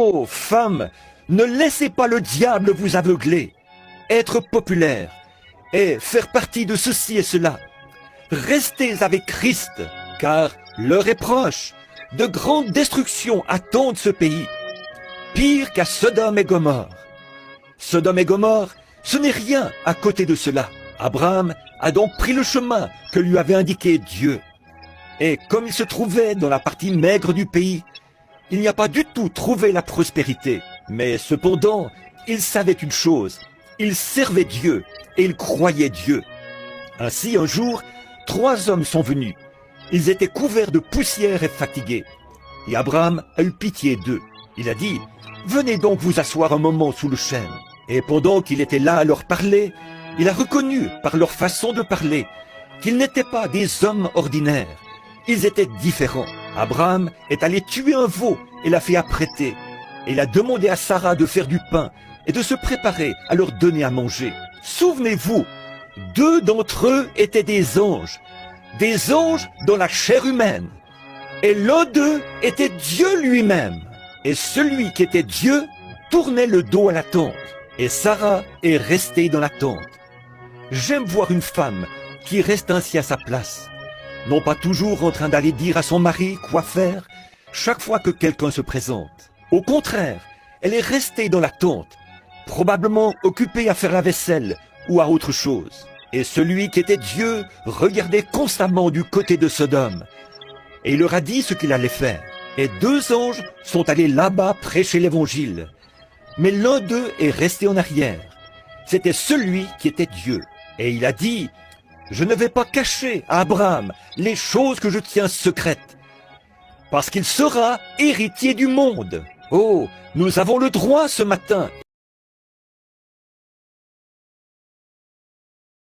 Ô femmes, ne laissez pas le diable vous aveugler. Être populaire et faire partie de ceci et cela. Restez avec Christ, car l'heure est proche. De grandes destructions attendent ce pays, pire qu'à Sodome et Gomorrhe. Sodome et Gomorrhe, ce n'est rien à côté de cela. Abraham a donc pris le chemin que lui avait indiqué Dieu. Et comme il se trouvait dans la partie maigre du pays, il n'y a pas du tout trouvé la prospérité. Mais cependant, il savait une chose, il servait Dieu et il croyait Dieu. Ainsi, un jour, 3 hommes sont venus. Ils étaient couverts de poussière et fatigués. Et Abraham a eu pitié d'eux. Il a dit, « Venez donc vous asseoir un moment sous le chêne. » Et pendant qu'il était là à leur parler, il a reconnu par leur façon de parler qu'ils n'étaient pas des hommes ordinaires. Ils étaient différents. Abraham est allé tuer un veau et l'a fait apprêter. Et il a demandé à Sarah de faire du pain et de se préparer à leur donner à manger. Souvenez-vous, 2 d'entre eux étaient des anges dans la chair humaine. Et l'un d'eux était Dieu lui-même. Et celui qui était Dieu tournait le dos à la tente. Et Sarah est restée dans la tente. J'aime voir une femme qui reste ainsi à sa place. Non pas toujours en train d'aller dire à son mari quoi faire chaque fois que quelqu'un se présente. Au contraire, elle est restée dans la tente, probablement occupée à faire la vaisselle ou à autre chose. Et celui qui était Dieu regardait constamment du côté de Sodome. Et il leur a dit ce qu'il allait faire. Et 2 anges sont allés là-bas prêcher l'évangile. Mais l'un d'eux est resté en arrière. C'était celui qui était Dieu. Et il a dit, « Je ne vais pas cacher à Abraham les choses que je tiens secrètes, parce qu'il sera héritier du monde. » Oh, nous avons le droit ce matin